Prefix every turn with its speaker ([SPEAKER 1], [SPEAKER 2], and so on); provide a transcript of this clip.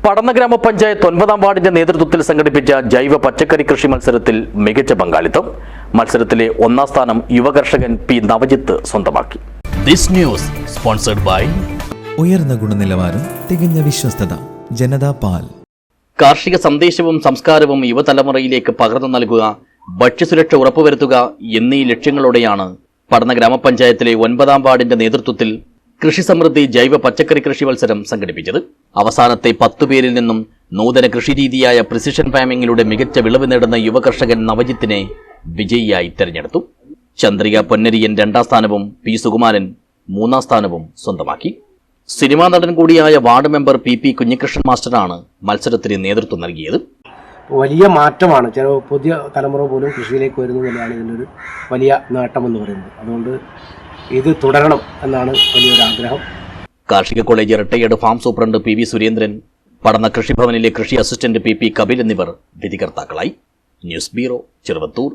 [SPEAKER 1] പടന്ന ഗ്രാമപഞ്ചായത്ത് 9ാം വാർഡിന്റെ നേതൃത്വത്തിൽ സംഘടിപ്പിച്ച ജൈവ പച്ചക്കറി കൃഷി മത്സരത്തിൽ മികച്ച പങ്കാളിത്തം. മത്സരത്തിലെ 1ാം സ്ഥാനം യുവകർഷകൻ പി നവജിത്ത് സ്വന്തമാക്കി.
[SPEAKER 2] This news sponsored by
[SPEAKER 3] ഉയർന്ന ഗുണനിലവാരം, തികഞ്ഞ വിശ്വസ്തത, ജനതാ പാൽ.
[SPEAKER 1] കാർഷിക സന്ദേശവും സംസ്കാരവും യുവതലമുറയിലേക്ക് പകർന്നു നൽകുക, ഭക്ഷ്യസുരക്ഷ ഉറപ്പുവരുത്തുക എന്നീ ലക്ഷ്യങ്ങളോടെയാണ് പടന്ന ഗ്രാമപഞ്ചായത്തിലെ 9ാം വാർഡിന്റെ നേതൃത്വത്തിൽ കൃഷി സമൃദ്ധി ജൈവ പച്ചക്കറി കൃഷി മത്സരം സംഘടിപ്പിച്ചത്. അവസാനത്തെ 10 പേരിൽ നിന്നും നൂതന കൃഷിരീതിയായ പ്രിസിഷൻ ഫാമിംഗിലൂടെ മികച്ച വിളവ് നേടുന്ന യുവകർഷകൻ നവജിത്തിനെ വിജയിയായി തെരഞ്ഞെടുത്തു. ചന്ദ്രിക പൊന്നരിയൻ 2ാം സ്ഥാനവും പി സുകുമാരൻ 3ാം സ്ഥാനവും സ്വന്തമാക്കി. സിനിമാ നടൻ കൂടിയായ വാർഡ് മെമ്പർ പി കുഞ്ഞികൃഷ്ണൻ മാസ്റ്ററാണ് മത്സരത്തിന് നേതൃത്വം നൽകിയത്.
[SPEAKER 4] വലിയ മാറ്റമാണ്. ചില പുതിയ തലമുറ പോലും കൃഷിയിലേക്ക് വരുന്നതിലാണ് ഇതിൻ്റെ ഒരു വലിയ നേട്ടമെന്ന് പറയുന്നത്. അതുകൊണ്ട് ഇത് തുടരണം എന്നാണ് വലിയൊരു ആഗ്രഹം.
[SPEAKER 1] കാർഷിക college retired farm superintendent P V Surendran, Padanna കൃഷിഭവനിലെ കൃഷി അസിസ്റ്റന്റ് പി കപിൽ എന്നിവർ വിധികർത്താക്കളായി. News bureau, Cheruvathur.